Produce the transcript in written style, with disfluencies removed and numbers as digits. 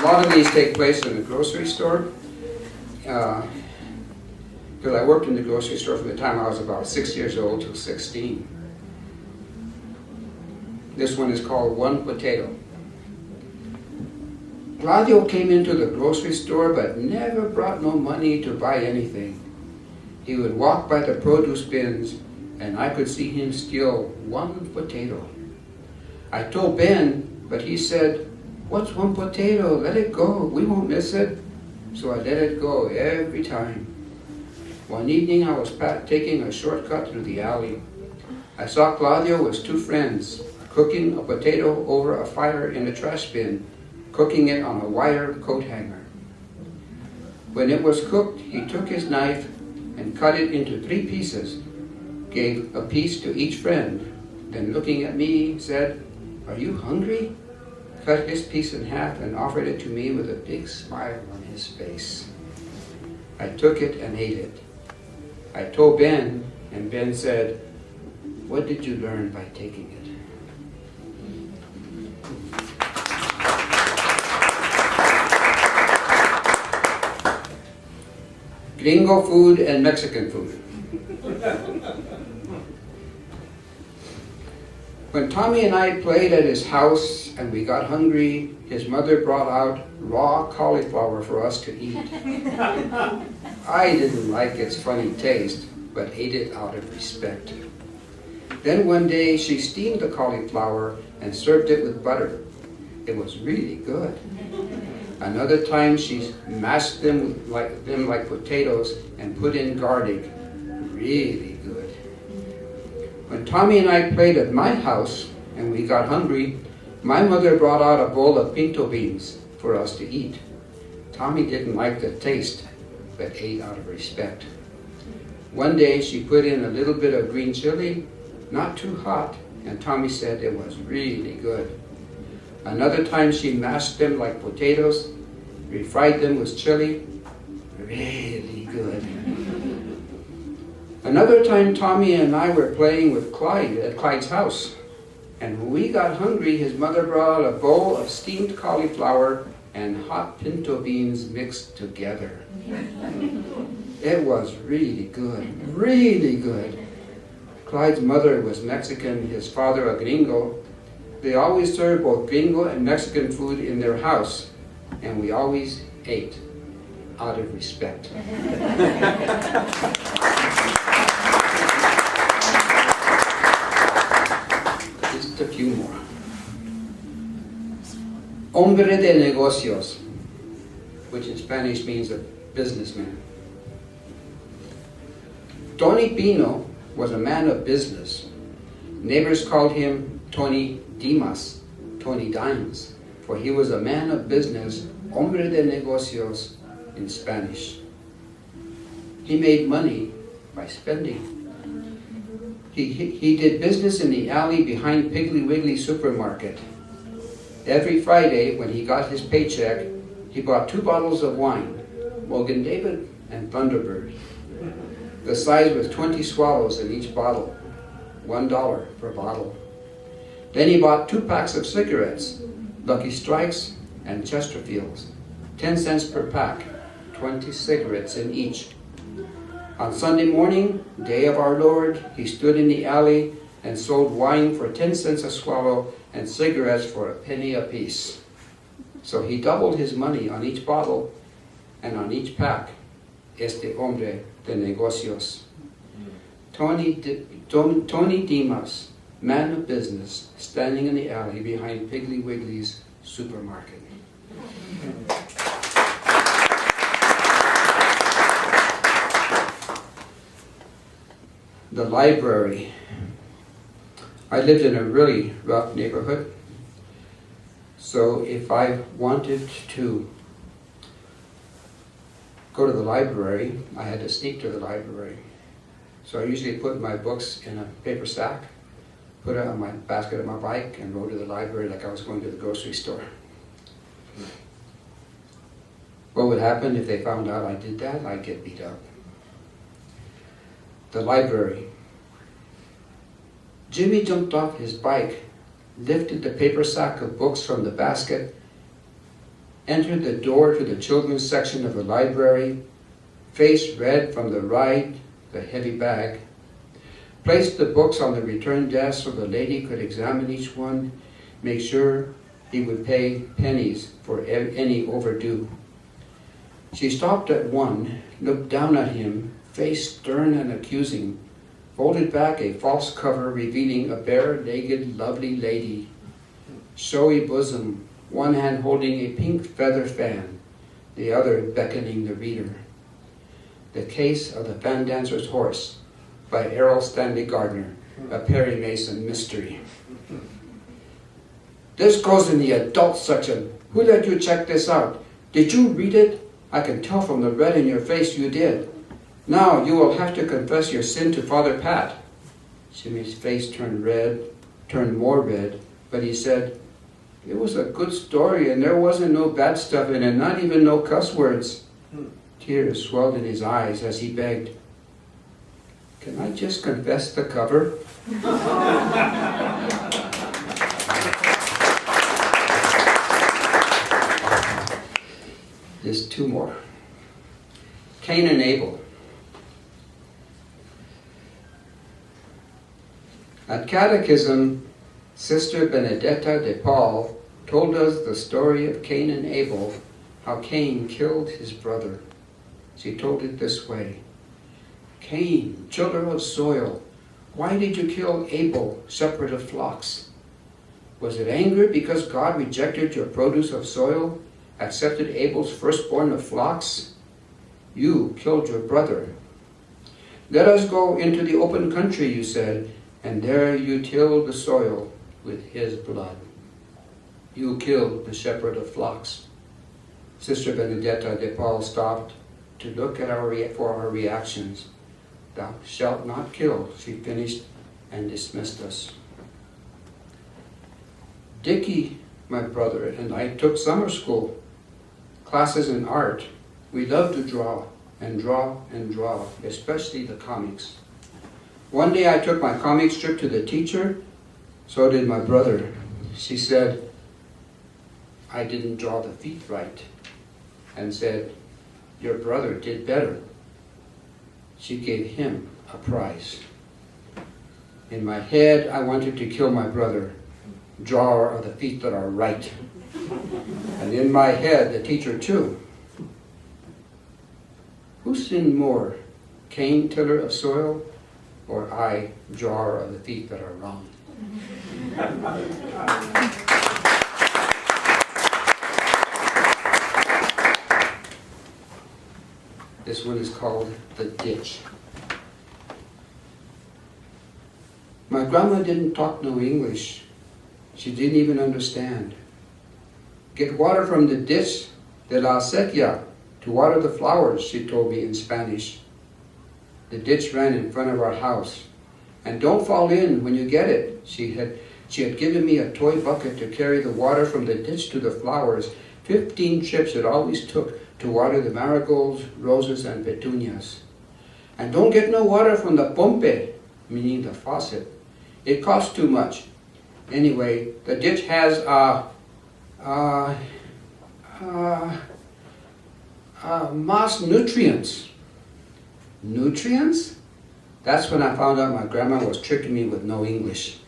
A lot of these take place in the grocery store. Because I worked in the grocery store from the time I was about 6 years old till 16. This one is called One Potato. Claudio came into the grocery store but never brought no money to buy anything. He would walk by the produce bins and I could see him steal one potato. I told Ben, but he said, "What's one potato? Let it go. We won't miss it." So I let it go every time. One evening I was taking a shortcut through the alley. I saw Claudio with two friends cooking a potato over a fire in a trash bin, cooking it on a wire coat hanger. When it was cooked, he took his knife and cut it into 3 pieces, gave a piece to each friend, then looking at me said, "Are you hungry?" Cut his piece in half and offered it to me with a big smile on his face. I took it and ate it. I told Ben, and Ben said, "What did you learn by taking it?" Gringo food and Mexican food. When Tommy and I played at his house and we got hungry, his mother brought out raw cauliflower for us to eat. I didn't like its funny taste, but ate it out of respect. Then one day she steamed the cauliflower and served it with butter. It was really good. Another time she mashed them like potatoes and put in garlic. Really good. When Tommy and I played at my house and we got hungry, my mother brought out a bowl of pinto beans for us to eat. Tommy didn't like the taste, but ate out of respect. One day she put in a little bit of green chili, not too hot, and Tommy said it was really good. Another time she mashed them like potatoes, refried them with chili, really good. Another time Tommy and I were playing with Clyde at Clyde's house, and when we got hungry, his mother brought out a bowl of steamed cauliflower and hot pinto beans mixed together. It was really good, really good. Clyde's mother was Mexican, his father a gringo. They always served both gringo and Mexican food in their house, and we always ate out of respect. Just a few more. Hombre de negocios, which in Spanish means a businessman. Tony Pino was a man of business. Neighbors called him Tony Dimas, Tony Dimes, for he was a man of business, hombre de negocios in Spanish. He made money by spending. He did business in the alley behind Piggly Wiggly supermarket. Every Friday when he got his paycheck, he bought 2 bottles of wine, Mogan David and Thunderbird. The size was 20 swallows in each bottle, $1 per bottle. Then he bought 2 packs of cigarettes, Lucky Strikes and Chesterfields, 10 cents per pack, 20 cigarettes in each. On Sunday morning, day of our Lord, he stood in the alley and sold wine for 10 cents a swallow and cigarettes for a penny apiece. So he doubled his money on each bottle and on each pack. Este hombre de negocios. Tony Dimas, man of business, standing in the alley behind Piggly Wiggly's supermarket. The library. I lived in a really rough neighborhood, so if I wanted to go to the library, I had to sneak to the library. So I usually put my books in a paper sack, put it on my basket of my bike, and rode to the library like I was going to the grocery store. What would happen if they found out I did that? I'd get beat up. The library. Jimmy jumped off his bike, lifted the paper sack of books from the basket, entered the door to the children's section of the library, face red from the ride, the heavy bag, placed the books on the return desk so the lady could examine each one, make sure he would pay pennies for any overdue. She stopped at one, looked down at him, face stern and accusing, folded back a false cover revealing a bare-legged, lovely lady, showy bosom, one hand holding a pink feather fan, the other beckoning the reader. The Case of the Fan Dancer's Horse by Errol Stanley Gardner, a Perry Mason mystery. This goes in the adult section. Who let you check this out? Did you read it? I can tell from the red in your face you did. Now you will have to confess your sin to Father Pat. Jimmy's face turned more red, but he said, it was a good story and there wasn't no bad stuff in it, not even no cuss words. Tears swelled in his eyes as he begged, can I just confess the cover? There's two more. Cain and Abel. At Catechism, Sister Benedetta de Paul told us the story of Cain and Abel, how Cain killed his brother. She told it this way. Cain, children of soil, why did you kill Abel, shepherd of flocks? Was it anger because God rejected your produce of soil, accepted Abel's firstborn of flocks? You killed your brother. Let us go into the open country, you said, and there you tilled the soil with his blood. You killed the shepherd of flocks. Sister Benedetta de Paul stopped to look at for our reactions. Thou shalt not kill, she finished and dismissed us. Dickie, my brother, and I took summer school, classes in art. We loved to draw and draw and draw, especially the comics. One day I took my comic strip to the teacher, so did my brother. She said, I didn't draw the feet right, and said, your brother did better. She gave him a prize. In my head, I wanted to kill my brother, drawer of the feet that are right. And in my head, the teacher too. Who sinned more, Cain, tiller of soil, or I, drawer of the feet that are wrong? This one is called The Ditch. My grandma didn't talk no English. She didn't even understand. Get water from the ditch de la sequía to water the flowers, she told me in Spanish. The ditch ran in front of our house. And don't fall in when you get it. She had given me a toy bucket to carry the water from the ditch to the flowers. 15 trips it always took to water the marigolds, roses, and petunias. And don't get no water from the pompe, meaning the faucet. It costs too much. Anyway, the ditch has mass nutrients. Nutrients? That's when I found out my grandma was tricking me with no English.